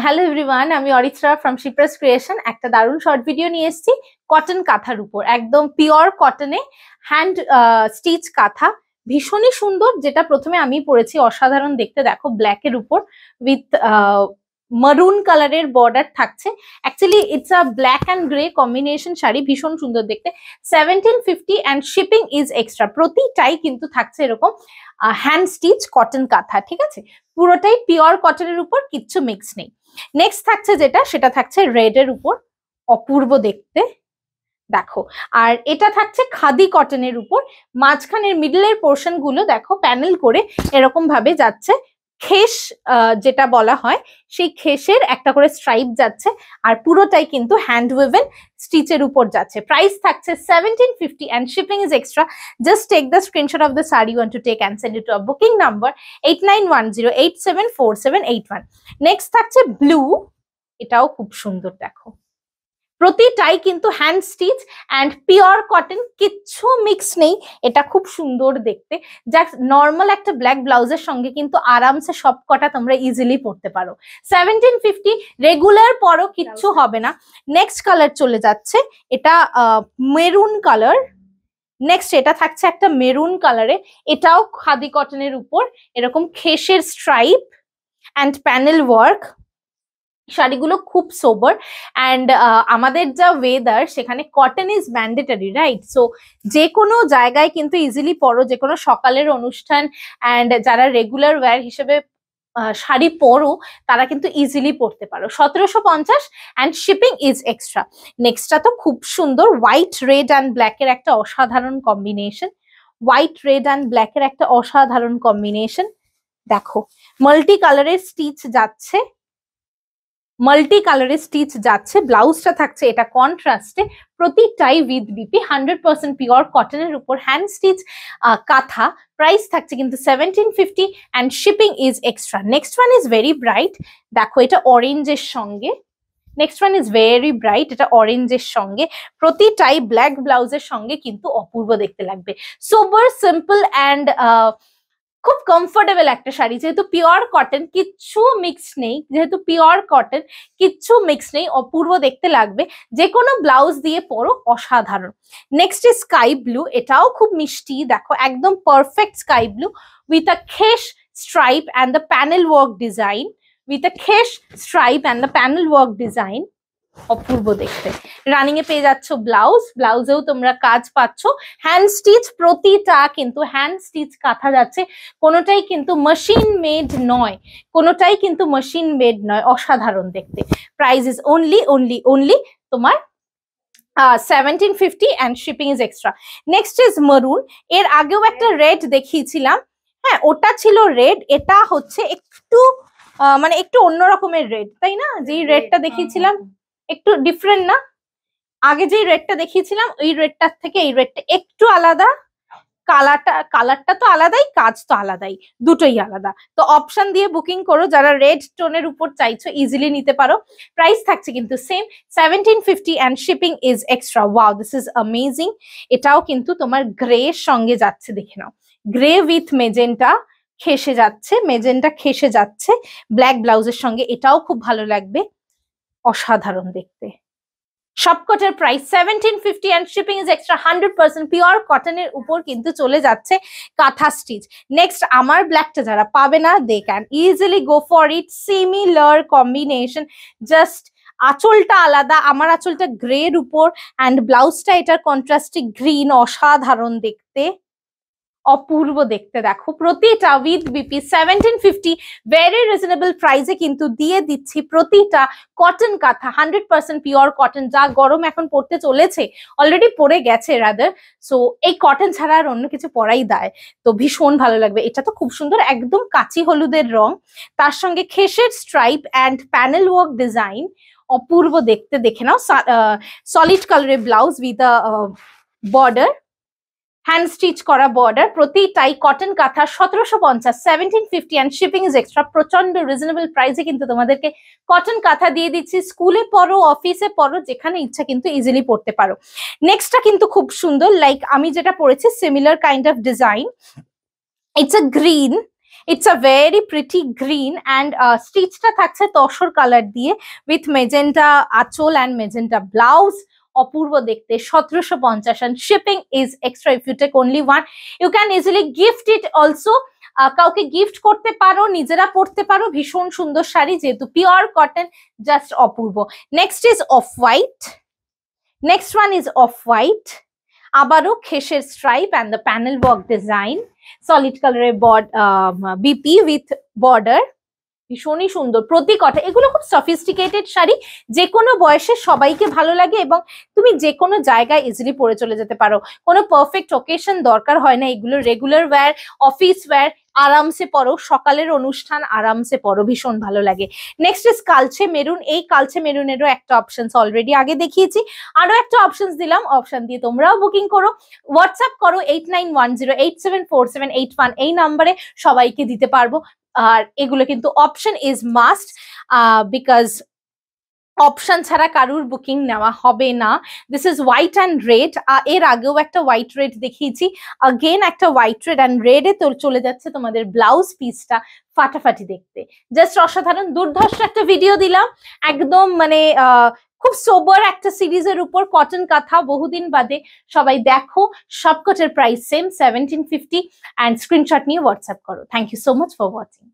Hello everyone, আমি Aritra from Shipra's creation. একটা দারুণ শর্ট ভিডিও নিয়ে এসেছি কটন কাঁথার উপর, একদম পিওর কটনে হ্যান্ড স্টিচ কাঁথা, ভীষণই সুন্দর। যেটা প্রথমে আমি পরেছি, অসাধারণ দেখতে। দেখো, ব্ল্যাকের উপর উইথ মারুন কালারের বর্ডার থাকছে। Actually it's a black and grey combination sari, ভীষণ সুন্দর দেখতে। 1750 অ্যান্ড শিপিং ইজ এক্সট্রা। প্রতিটাই কিন্তু থাকছে এরকম হ্যান্ড স্টিচ কটন কাঁথা, ঠিক আছে? পুরোটাই পিওর কটনের উপর, কিচ্ছু মিক্স নেই। নেক্সট থাকছে সেটা থাকছে রেড এর উপর, অপূর্ব দেখতে। দেখো, আর এটা থাকছে খাদি কটনের উপর। মাঝখানের মিডলের পোর্শন গুলো দেখো প্যানেল করে এরকম ভাবে যাচ্ছে। খেস যেটা বলা হয়, সেই খেসের একটা করে স্ট্রাইপ যাচ্ছে, আর পুরোটাই কিন্তু হ্যান্ড ওয়েভেন স্টিচের উপর যাচ্ছে। প্রাইস থাকছে 1750 and shipping is extra. Just take the screenshot of the saree you want to take and send it to a booking number 8910874781. Next থাকছে ব্লু, এটাও খুব সুন্দর। দেখো, প্রতিটাই কিন্তু hand stitch and pure cotton, কিচ্ছু মিক্স নেই। এটা খুব সুন্দর দেখতে। যা নর্মাল একটা ব্ল্যাক ব্লাউজের সঙ্গে কিন্তু আরামসে সব কটা তোমরা ইজিলি পরতে পারো। 1750, রেগুলার পরও কিচ্ছু হবে না। নেক্সট কালার চলে যাচ্ছে, এটা মেরুন কালার। নেক্সট এটা থাকছে একটা মেরুন কালারে, এটাও খাদি কটনের উপর এরকম খেসের স্ট্রাইপ অ্যান্ড প্যানেল ওয়ার্ক। শাড়িগুলো খুব সোবার অ্যান্ড আমাদের যা ওয়েদার, সেখানে cotton is mandatory, right? So যে কোনো জায়গায় কিন্তু ইজিলি পরো, যে কোনো সকালের অনুষ্ঠান অ্যান্ড যারা রেগুলার ওয়্যার হিসেবে শাড়ি পরো, তারা কিন্তু ইজিলি পরতে পারো। 1750 অ্যান্ড শিপিং ইজ এক্সট্রা। নেক্সটটা তো খুব সুন্দর, হোয়াইট রেড অ্যান্ড ব্ল্যাকের একটা অসাধারণ কম্বিনেশন। হোয়াইট রেড অ্যান্ড ব্ল্যাকের একটা অসাধারণ কম্বিনেশন। দেখো, মাল্টি কালারের স্টিচ যাচ্ছে, মাল্টি কালারের স্টিচ যাচ্ছে। ব্লাউজটা থাকছে এটা কন্ট্রাস্টে, প্রতিটাই উইথ বিপি, 100% পিওর কটনের উপর হ্যান্ড স্টিচ কাঁথা। প্রাইস থাকছে কিন্তু 1750 and shipping is extra. Next one is very bright. দেখো, এটা অরেঞ্জের সঙ্গে। Next one is very bright, এটা অরেঞ্জের সঙ্গে। প্রতিটাই ব্ল্যাক ব্লাউজের সঙ্গে কিন্তু অপূর্ব দেখতে লাগবে। সোবার, সিম্পল অ্যান্ড খুব কমফোর্টেবল একটা শাড়ি। যেহেতু পিওর কটন, কিচ্ছু মিক্স নেই, যেহেতু পিওর কটন কিচ্ছু মিক্স নেই, অপূর্ব দেখতে লাগবে। যে কোনো ব্লাউজ দিয়ে পরো, অসাধারণ। নেক্সট ইজ স্কাই ব্লু, এটাও খুব মিষ্টি। দেখো, একদম perfect sky blue with a khesh stripe and the panel work design, with a khesh stripe and the panel work design, অপূর্ব দেখতে। রানিং এ পেয়ে যাচ্ছ ব্লাউজ, ব্লাউজেও তোমরা কাজ পাচ্ছ। হ্যান্ড স্টিচ, প্রতিটা কিন্তু হ্যান্ড স্টিচ কাঁথা যাচ্ছে, কোনোটাই কিন্তু মেশিন মেড নয়, কোনোটাই কিন্তু মেশিন মেড নয়। অসাধারণ দেখতে। প্রাইস ইজ অনলি তোমার 1750 and shipping is extra. Next is মারুন। এর আগেও একটা রেড দেখিয়েছিলাম, হ্যাঁ ওটা ছিল রেড। এটা হচ্ছে একটু মানে একটু অন্য রকমের রেড, তাই না? যেই রেডটা দেখিয়েছিলাম একটু ডিফারেন্ট না? আগে যে রেডটা দেখিয়েছিলাম, ওই রেডটার থেকে এই রেডটা একটু আলাদা। কালারটা তো আলাদাই, কাজ তো আলাদাই, দুটোই আলাদা। তো অপশন দিয়ে বুকিং করো, যারা রেড টোনের উপর চাইছো ইজিলি নিতে পারো। প্রাইস থাকছে কিন্তু same, 1750 and shipping is extra. Wow, this is amazing. এটাও কিন্তু তোমার গ্রে সঙ্গে যাচ্ছে, দেখে নাও। গ্রে উইথ মেজেন্টা খেসে যাচ্ছে, মেজেন্টা খেসে যাচ্ছে ব্ল্যাক ব্লাউজের সঙ্গে। এটাও খুব ভালো লাগবে, অসাধারণ দেখতে। সবকটার price 1750 and shipping is extra. 100% pure কটনের উপর কিন্তু চলে যাচ্ছে কাঁথা স্টিচ। নেক্সট, আমার ব্ল্যাকটা যারা পাবে না, they can easily go for it. Similar combination, just আঁচলটা আলাদা। আমার আঁচলটা গ্রের উপর অ্যান্ড ব্লাউজটা এটার কন্ট্রাস্টিক গ্রিন, অসাধারণ দেখতে, অপূর্ব দেখতে। দেখো, প্রতিটা উইথ বিপি, 1750 ভেরি রিজনেবল প্রাইসে কিন্তু দিয়ে দিচ্ছি প্রতিটা কটন কাঁথা, 100% পিওর কটন। যা গরম এখন পড়তে চলেছে, অলরেডি পড়ে গেছে রাদার। সো এই কটন ছাড়া আর অন্য কিছু পরাই দেয়, তো ভীষণ ভালো লাগবে। এটা তো খুব সুন্দর, একদম কাচি হলুদের রং, তার সঙ্গে খেসের stripe and panel work design, অপূর্ব দেখতে। দেখে নাও, সলিড কালারের blouse with a border, hand stitch করা বর্ডার। প্রতিটাই cotton kantha. 1750, 1750 and shipping is extra. প্রচন্ড রিজনেবল প্রাইসে কিন্তু তোমাদেরকে কটন কাঁথা দিয়ে দিচ্ছি। স্কুলে পড়ো, অফিসে পড়ো, যেখানে ইচ্ছা কিন্তু ইজিলি পড়তে পারো। নেক্সটটা কিন্তু খুব সুন্দর, লাইক আমি যেটা পড়েছি, similar kind of design. It's a green it's a very pretty green and স্টিচটা থাকছে তসর কালার দিয়ে উইথ মেজেন্টা আঁচল অ্যান্ড মেজেন্টা ব্লাউজ। অপূর্ব দেখতে, 1750 and shipping is extra if you take only one. You can easily gift it also. কাউকে gift করতে পারো, নিজেরা পড়তে পারো। ভীষণ সুন্দর শাড়ি, যেহেতু পিওর কটন, জাস্ট অপূর্ব। Next is off white. Next one is off white, আবারও খেসের stripe and the panel work design, solid কালারের বিপি উইথ বর্ডার। ভীষণই সুন্দর প্রতি কটা। এগুলো খুব সফিস্টিকেটেড শাড়ি, যে কোনো বয়সের সবাইকে ভালো লাগে এবং তুমি যে কোনো জায়গায় ইজিলি পরে চলে যেতে পারো। কোনো পারফেক্ট ওকেশন দরকার হয় না, এগুলো রেগুলার ওয়্যার, অফিস ওয়্যার, আরামসে পরো, সকালের অনুষ্ঠান আরামসে পরো, ভীষণ ভালো লাগে। নেক্সট ইজ কালচে মেরুন। এই কালচে মেরুনেরও একটা অপশনস অলরেডি আগে দেখিয়েছি, আরো একটা অপশনস দিলাম। অপশন দিয়ে তোমরাও বুকিং করো, হোয়াটসঅ্যাপ করো 8910874781 এই নাম্বারে, সবাইকে দিতে পারবো। আর এগুলো কিন্তু option is must, because option ছাড়া কারুর বুকিং নেওয়া হবে না। This is white and red. এর আগেও একটা হোয়াইট রেড দেখিয়েছি, আগেন একটা হোয়াইট রেড অ্যান্ড রেডে তো চলে যাচ্ছে তোমাদের ব্লাউজ পিসটা, ফাটাফাটি দেখতে, জাস্ট অসাধারণ। দুর্ধর্ষ একটা ভিডিও দিলাম, একদম মানে খুব সোবার একটা সিরিজের উপর, কটন কাঁথা, বহুদিন বাদে। সবাই দেখো, সবকটার প্রাইস সেম 1750 অ্যান্ড স্ক্রিনশট নিয়ে হোয়াটসঅ্যাপ করো। Thank you so much for watching.